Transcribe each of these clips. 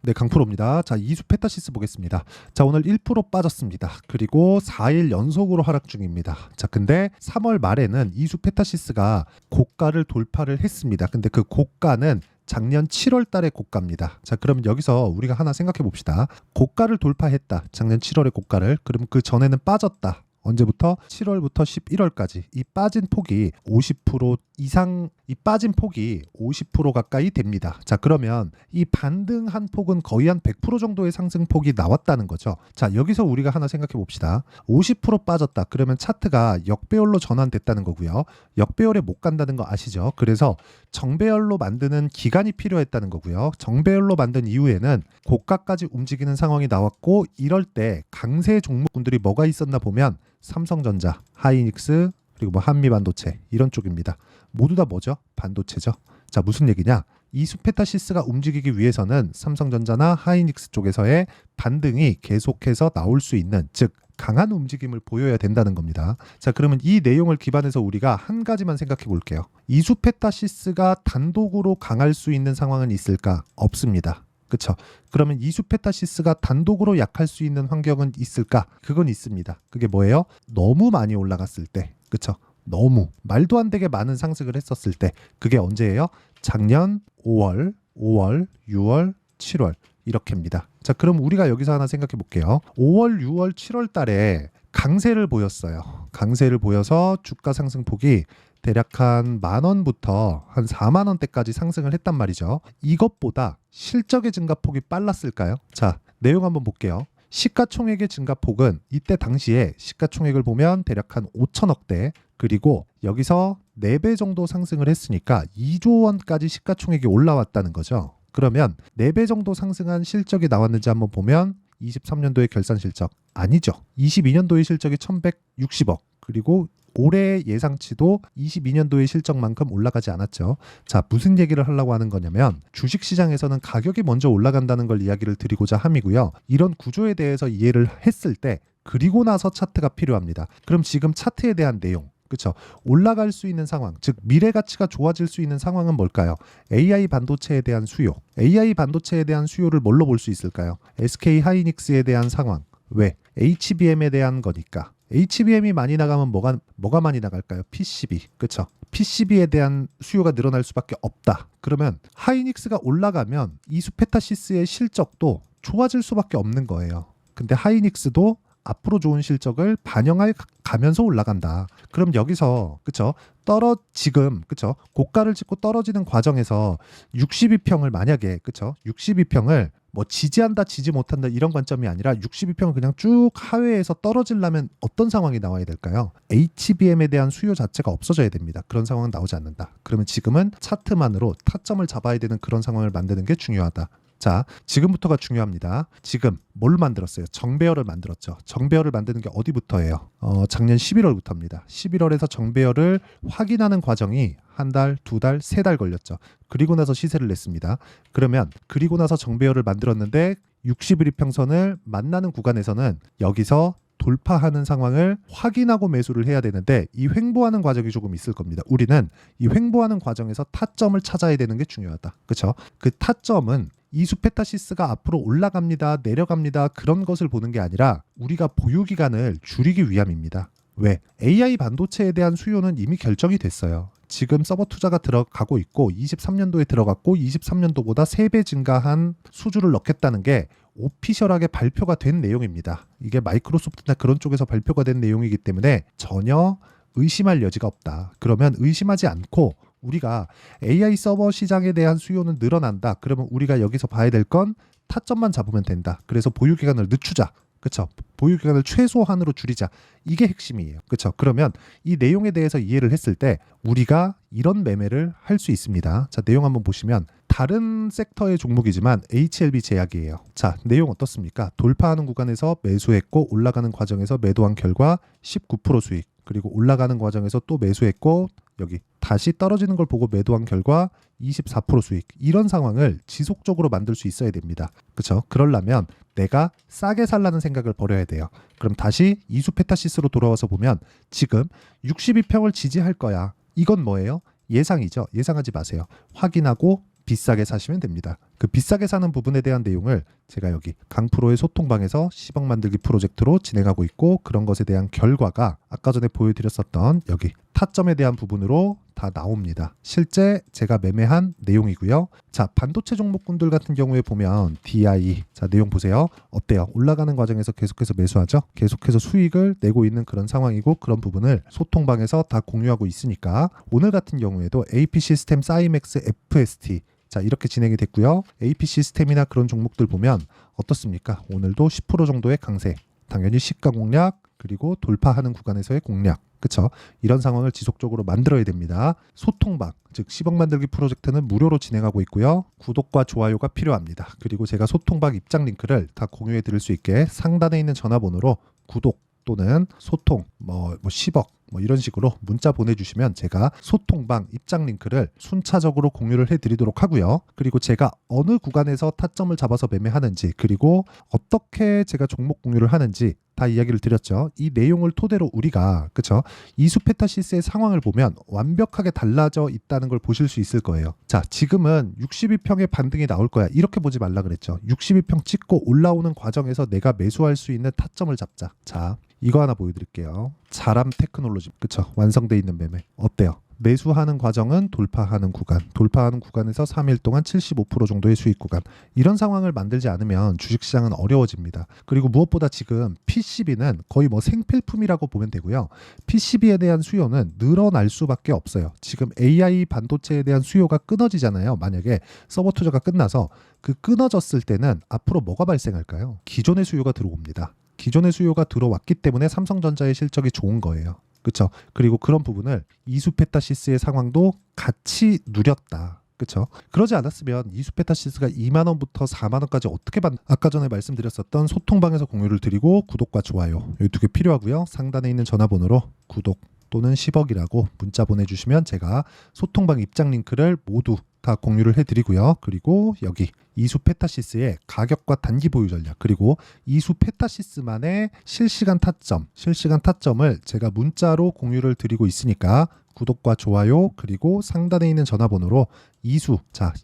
네, 강프로입니다. 자, 이수 페타시스 보겠습니다. 자, 오늘 1% 빠졌습니다. 그리고 4일 연속으로 하락 중입니다. 자, 근데 3월 말에는 이수 페타시스가 고가를 돌파를 했습니다. 근데 그 고가는 작년 7월 달의 고가입니다. 자, 그럼 여기서 우리가 하나 생각해 봅시다. 고가를 돌파했다. 작년 7월의 고가를. 그럼 그 전에는 빠졌다. 언제부터? 7월부터 11월까지 이 빠진 폭이 50% 이상, 이 빠진 폭이 50% 가까이 됩니다. 자, 그러면 이 반등한 폭은 거의 한 100% 정도의 상승폭이 나왔다는 거죠. 자, 여기서 우리가 하나 생각해 봅시다. 50% 빠졌다. 그러면 차트가 역배열로 전환됐다는 거고요. 역배열에 못 간다는 거 아시죠? 그래서 정배열로 만드는 기간이 필요했다는 거고요. 정배열로 만든 이후에는 고가까지 움직이는 상황이 나왔고, 이럴 때 강세 종목군들이 뭐가 있었나 보면 삼성전자, 하이닉스, 그리고 뭐 한미반도체 이런 쪽입니다. 모두 다 뭐죠? 반도체죠. 자, 무슨 얘기냐? 이수 페타시스가 움직이기 위해서는 삼성전자나 하이닉스 쪽에서의 반등이 계속해서 나올 수 있는, 즉 강한 움직임을 보여야 된다는 겁니다. 자, 그러면 이 내용을 기반해서 우리가 한 가지만 생각해 볼게요. 이수 페타시스가 단독으로 강할 수 있는 상황은 있을까? 없습니다. 그렇죠? 그러면 이수 페타시스가 단독으로 약할 수 있는 환경은 있을까? 그건 있습니다. 그게 뭐예요? 너무 많이 올라갔을 때. 그렇죠? 너무 말도 안 되게 많은 상승을 했었을 때. 그게 언제예요? 작년 5월, 6월, 7월 이렇게입니다. 자, 그럼 우리가 여기서 하나 생각해 볼게요. 5월, 6월, 7월 달에 강세를 보였어요. 강세를 보여서 주가 상승폭이 대략 한 10,000원부터 한 40,000원대까지 상승을 했단 말이죠. 이것보다 실적의 증가폭이 빨랐을까요? 자, 내용 한번 볼게요. 시가총액의 증가폭은 이때 당시에 시가총액을 보면 대략 한 5천억대, 그리고 여기서 4배 정도 상승을 했으니까 2조 원까지 시가총액이 올라왔다는 거죠. 그러면 4배 정도 상승한 실적이 나왔는지 한번 보면 23년도의 결산 실적 아니죠. 22년도의 실적이 1,160억, 그리고 올해 예상치도 22년도의 실적만큼 올라가지 않았죠. 자, 무슨 얘기를 하려고 하는 거냐면 주식시장에서는 가격이 먼저 올라간다는 걸 이야기를 드리고자 함이고요. 이런 구조에 대해서 이해를 했을 때 그리고 나서 차트가 필요합니다. 그럼 지금 차트에 대한 내용, 그렇죠? 올라갈 수 있는 상황, 즉 미래 가치가 좋아질 수 있는 상황은 뭘까요? AI 반도체에 대한 수요. AI 반도체에 대한 수요를 뭘로 볼 수 있을까요? SK 하이닉스에 대한 상황. 왜? HBM에 대한 거니까. HBM이 많이 나가면 뭐가 많이 나갈까요? PCB. 그렇죠? PCB에 대한 수요가 늘어날 수밖에 없다. 그러면 하이닉스가 올라가면 이수 페타시스의 실적도 좋아질 수밖에 없는 거예요. 근데 하이닉스도 앞으로 좋은 실적을 반영해 가면서 올라간다. 그럼 여기서 그쵸? 지금 그쵸? 고가를 찍고 떨어지는 과정에서 62평을 만약에 그쵸? 62평을 뭐 지지한다, 지지 못한다 이런 관점이 아니라 62평을 그냥 쭉 하회에서 떨어지려면 어떤 상황이 나와야 될까요? HBM에 대한 수요 자체가 없어져야 됩니다. 그런 상황은 나오지 않는다. 그러면 지금은 차트만으로 타점을 잡아야 되는 그런 상황을 만드는 게 중요하다. 자, 지금부터가 중요합니다. 지금 뭘 만들었어요? 정배열을 만들었죠. 정배열을 만드는 게 어디부터예요? 작년 11월부터입니다. 11월에서 정배열을 확인하는 과정이 한 달, 2달, 3달 걸렸죠. 그리고 나서 시세를 냈습니다. 그러면 그리고 나서 정배열을 만들었는데 60일이평선을 만나는 구간에서는 여기서 돌파하는 상황을 확인하고 매수를 해야 되는데 이 횡보하는 과정이 조금 있을 겁니다. 우리는 이 횡보하는 과정에서 타점을 찾아야 되는 게 중요하다. 그렇죠? 그 타점은 이수 페타시스가 앞으로 올라갑니다, 내려갑니다 그런 것을 보는 게 아니라 우리가 보유 기간을 줄이기 위함입니다. 왜? AI 반도체에 대한 수요는 이미 결정이 됐어요. 지금 서버 투자가 들어가고 있고 23년도에 들어갔고 23년도보다 3배 증가한 수주를 넣겠다는 게 오피셜하게 발표가 된 내용입니다. 이게 마이크로소프트나 그런 쪽에서 발표가 된 내용이기 때문에 전혀 의심할 여지가 없다. 그러면 의심하지 않고 우리가 AI 서버 시장에 대한 수요는 늘어난다. 그러면 우리가 여기서 봐야 될 건 타점만 잡으면 된다. 그래서 보유 기간을 늦추자. 그렇죠? 보유 기간을 최소한으로 줄이자. 이게 핵심이에요. 그렇죠? 그러면 이 내용에 대해서 이해를 했을 때 우리가 이런 매매를 할 수 있습니다. 자, 내용 한번 보시면 다른 섹터의 종목이지만 HLB 제약이에요. 자, 내용 어떻습니까? 돌파하는 구간에서 매수했고 올라가는 과정에서 매도한 결과 19% 수익. 그리고 올라가는 과정에서 또 매수했고 여기 다시 떨어지는 걸 보고 매도한 결과 24% 수익. 이런 상황을 지속적으로 만들 수 있어야 됩니다. 그렇죠? 그러려면 내가 싸게 살라는 생각을 버려야 돼요. 그럼 다시 이수 페타시스로 돌아와서 보면 지금 62평을 지지할 거야. 이건 뭐예요? 예상이죠. 예상하지 마세요. 확인하고 비싸게 사시면 됩니다. 그 비싸게 사는 부분에 대한 내용을 제가 여기 강프로의 소통방에서 10억 만들기 프로젝트로 진행하고 있고, 그런 것에 대한 결과가 아까 전에 보여드렸었던 여기 타점에 대한 부분으로 다 나옵니다. 실제 제가 매매한 내용이고요. 자, 반도체 종목군들 같은 경우에 보면 DI, 자 내용 보세요. 어때요? 올라가는 과정에서 계속해서 매수하죠. 계속해서 수익을 내고 있는 그런 상황이고, 그런 부분을 소통방에서 다 공유하고 있으니까 오늘 같은 경우에도 AP 시스템, 사이맥스, FST, 자 이렇게 진행이 됐고요. AP 시스템이나 그런 종목들 보면 어떻습니까? 오늘도 10% 정도의 강세, 당연히 시가 공략, 그리고 돌파하는 구간에서의 공략, 그쵸? 이런 상황을 지속적으로 만들어야 됩니다. 소통방, 즉 10억 만들기 프로젝트는 무료로 진행하고 있고요. 구독과 좋아요가 필요합니다. 그리고 제가 소통방 입장 링크를 다 공유해 드릴 수 있게 상단에 있는 전화번호로 구독 또는 소통 뭐 10억 뭐 이런 식으로 문자 보내주시면 제가 소통방 입장 링크를 순차적으로 공유를 해드리도록 하고요. 그리고 제가 어느 구간에서 타점을 잡아서 매매하는지, 그리고 어떻게 제가 종목 공유를 하는지 다 이야기를 드렸죠. 이 내용을 토대로 우리가 그쵸? 이수페타시스의 상황을 보면 완벽하게 달라져 있다는 걸 보실 수 있을 거예요. 자, 지금은 62평의 반등이 나올 거야. 이렇게 보지 말라 그랬죠. 62평 찍고 올라오는 과정에서 내가 매수할 수 있는 타점을 잡자. 자, 이거 하나 보여드릴게요. 자람 테크놀로지, 그쵸? 완성돼 있는 매매 어때요? 매수하는 과정은 돌파하는 구간, 돌파하는 구간에서 3일 동안 75% 정도의 수익 구간, 이런 상황을 만들지 않으면 주식시장은 어려워집니다. 그리고 무엇보다 지금 PCB는 거의 뭐 생필품이라고 보면 되고요. PCB에 대한 수요는 늘어날 수밖에 없어요. 지금 AI 반도체에 대한 수요가 끊어지잖아요. 만약에 서버 투자가 끝나서 그 끊어졌을 때는 앞으로 뭐가 발생할까요? 기존의 수요가 들어옵니다. 기존의 수요가 들어왔기 때문에 삼성전자의 실적이 좋은 거예요. 그렇죠? 그리고 그런 부분을 이수페타시스의 상황도 같이 누렸다. 그렇죠? 그러지 않았으면 이수페타시스가 2만 원부터 4만 원까지 어떻게 아까 전에 말씀드렸었던 소통방에서 공유를 드리고 구독과 좋아요 이 두 개 필요하고요. 상단에 있는 전화번호로 구독 또는 10억이라고 문자 보내주시면 제가 소통방 입장 링크를 모두 다 공유를 해드리고요. 그리고 여기 이수페타시스의 가격과 단기 보유 전략, 그리고 이수페타시스만의 실시간 타점을 제가 문자로 공유를 드리고 있으니까 구독과 좋아요, 그리고 상단에 있는 전화번호로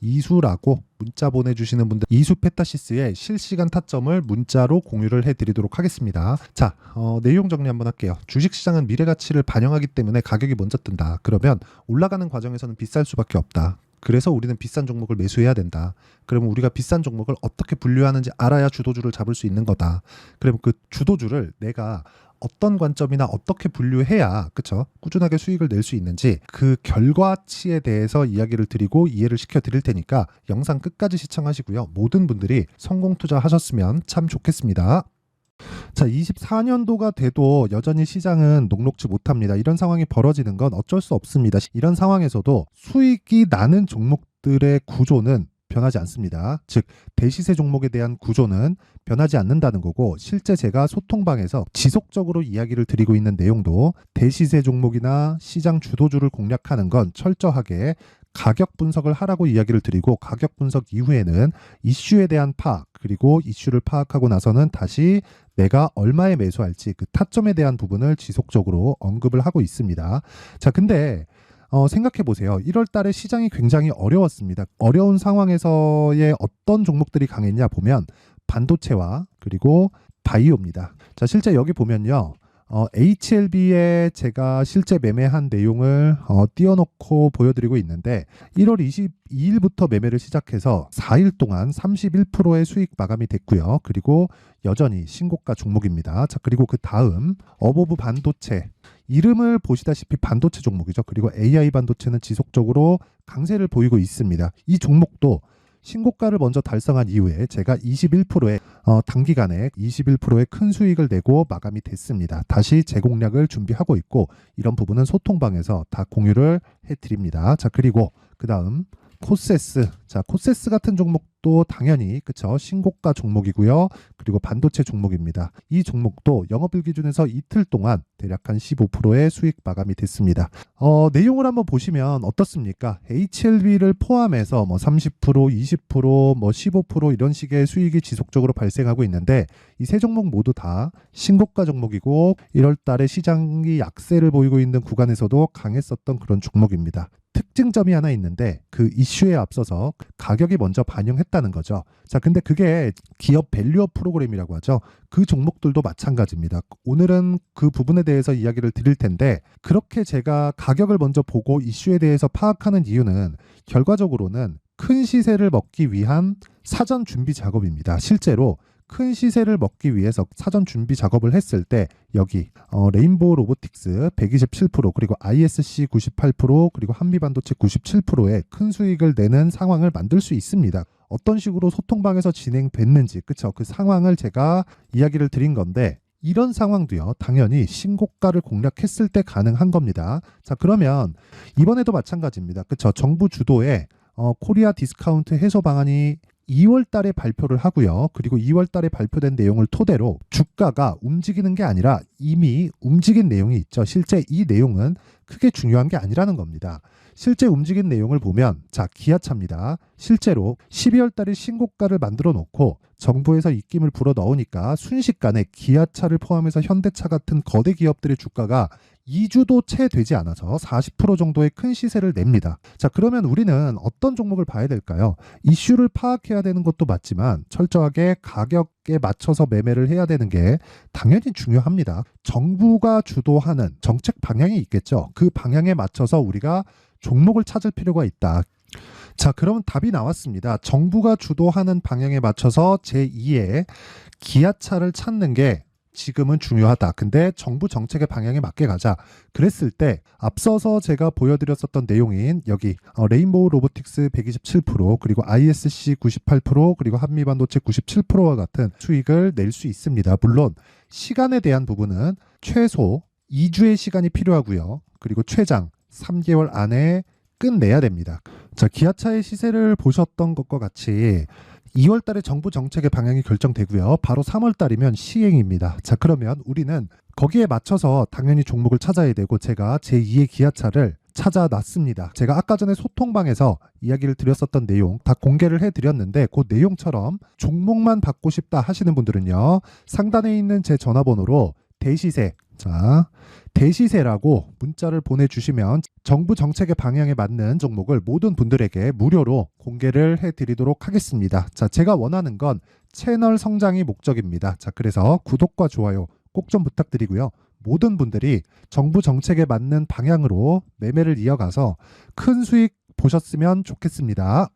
이수라고 문자 보내주시는 분들 이수페타시스의 실시간 타점을 문자로 공유를 해드리도록 하겠습니다. 자, 내용 정리 한번 할게요. 주식시장은 미래가치를 반영하기 때문에 가격이 먼저 뜬다. 그러면 올라가는 과정에서는 비쌀 수밖에 없다. 그래서 우리는 비싼 종목을 매수해야 된다. 그러면 우리가 비싼 종목을 어떻게 분류하는지 알아야 주도주를 잡을 수 있는 거다. 그러면 그 주도주를 내가 어떤 관점이나 어떻게 분류해야 그쵸? 꾸준하게 수익을 낼 수 있는지 그 결과치에 대해서 이야기를 드리고 이해를 시켜 드릴 테니까 영상 끝까지 시청하시고요. 모든 분들이 성공 투자하셨으면 참 좋겠습니다. 자, 24년도가 돼도 여전히 시장은 녹록지 못합니다. 이런 상황이 벌어지는 건 어쩔 수 없습니다. 이런 상황에서도 수익이 나는 종목들의 구조는 변하지 않습니다. 즉 대시세 종목에 대한 구조는 변하지 않는다는 거고, 실제 제가 소통방에서 지속적으로 이야기를 드리고 있는 내용도 대시세 종목이나 시장 주도주를 공략하는 건 철저하게 가격 분석을 하라고 이야기를 드리고, 가격 분석 이후에는 이슈에 대한 파악, 그리고 이슈를 파악하고 나서는 다시 내가 얼마에 매수할지 그 타점에 대한 부분을 지속적으로 언급을 하고 있습니다. 자, 근데 생각해 보세요. 1월 달에 시장이 굉장히 어려웠습니다. 어려운 상황에서의 어떤 종목들이 강했냐 보면 반도체와 그리고 바이오입니다. 자, 실제 여기 보면요. HLB에 제가 실제 매매한 내용을 띄워놓고 보여드리고 있는데 1월 22일부터 매매를 시작해서 4일 동안 31%의 수익 마감이 됐고요. 그리고 여전히 신고가 종목입니다. 자, 그리고 그 다음 어보브 반도체, 이름을 보시다시피 반도체 종목이죠. 그리고 AI 반도체는 지속적으로 강세를 보이고 있습니다. 이 종목도 신고가를 먼저 달성한 이후에 제가 21%의 단기간에 21%의 큰 수익을 내고 마감이 됐습니다. 다시 재공략을 준비하고 있고, 이런 부분은 소통방에서 다 공유를 해드립니다. 자, 그리고 그 다음 코세스. 자, 코세스 같은 종목도 당연히 그쵸, 신고가 종목이고요. 그리고 반도체 종목입니다. 이 종목도 영업일 기준에서 이틀 동안 대략 한 15%의 수익 마감이 됐습니다. 내용을 한번 보시면 어떻습니까? HLB를 포함해서 뭐 30%, 20%, 뭐 15% 이런 식의 수익이 지속적으로 발생하고 있는데, 이 세 종목 모두 다 신고가 종목이고 1월 달에 시장이 약세를 보이고 있는 구간에서도 강했었던 그런 종목입니다. 특징점이 하나 있는데, 그 이슈에 앞서서 가격이 먼저 반영했다는 거죠. 자, 근데 그게 기업 밸류업 프로그램이라고 하죠. 그 종목들도 마찬가지입니다. 오늘은 그 부분에 대해서 이야기를 드릴 텐데, 그렇게 제가 가격을 먼저 보고 이슈에 대해서 파악하는 이유는 결과적으로는 큰 시세를 먹기 위한 사전 준비 작업입니다. 실제로 큰 시세를 먹기 위해서 사전 준비 작업을 했을 때 여기 레인보우 로보틱스 127% 그리고 ISC 98% 그리고 한미반도체 97%의 큰 수익을 내는 상황을 만들 수 있습니다. 어떤 식으로 소통방에서 진행됐는지 그쵸? 그 상황을 제가 이야기를 드린 건데, 이런 상황도요 당연히 신고가를 공략했을 때 가능한 겁니다. 자, 그러면 이번에도 마찬가지입니다. 그쵸? 정부 주도의 코리아 디스카운트 해소 방안이 2월 달에 발표를 하고요. 그리고 2월 달에 발표된 내용을 토대로 주가가 움직이는 게 아니라 이미 움직인 내용이 있죠. 실제 이 내용은 크게 중요한 게 아니라는 겁니다. 실제 움직인 내용을 보면, 자, 기아차입니다. 실제로 12월 달에 신고가를 만들어 놓고 정부에서 입김을 불어 넣으니까 순식간에 기아차를 포함해서 현대차 같은 거대 기업들의 주가가 2주도 채 되지 않아서 40% 정도의 큰 시세를 냅니다. 자, 그러면 우리는 어떤 종목을 봐야 될까요? 이슈를 파악해야 되는 것도 맞지만 철저하게 가격에 맞춰서 매매를 해야 되는 게 당연히 중요합니다. 정부가 주도하는 정책 방향이 있겠죠. 그 방향에 맞춰서 우리가 종목을 찾을 필요가 있다. 자, 그러면 답이 나왔습니다. 정부가 주도하는 방향에 맞춰서 제2의 기아차를 찾는 게 지금은 중요하다. 근데 정부 정책의 방향에 맞게 가자. 그랬을 때 앞서서 제가 보여드렸었던 내용인 여기 레인보우 로보틱스 127% 그리고 ISC 98% 그리고 한미반도체 97%와 같은 수익을 낼 수 있습니다. 물론 시간에 대한 부분은 최소 2주의 시간이 필요하고요. 그리고 최장 3개월 안에 끝내야 됩니다. 자, 기아차의 시세를 보셨던 것과 같이 2월 달에 정부 정책의 방향이 결정되고요. 바로 3월 달이면 시행입니다. 자, 그러면 우리는 거기에 맞춰서 당연히 종목을 찾아야 되고, 제가 제2의 기아차를 찾아놨습니다. 제가 아까 전에 소통방에서 이야기를 드렸었던 내용 다 공개를 해드렸는데, 그 내용처럼 종목만 받고 싶다 하시는 분들은요, 상단에 있는 제 전화번호로 대시세, 자, 대시세라고 문자를 보내주시면 정부 정책의 방향에 맞는 종목을 모든 분들에게 무료로 공개를 해드리도록 하겠습니다. 자, 제가 원하는 건 채널 성장이 목적입니다. 자, 그래서 구독과 좋아요 꼭 좀 부탁드리고요. 모든 분들이 정부 정책에 맞는 방향으로 매매를 이어가서 큰 수익 보셨으면 좋겠습니다.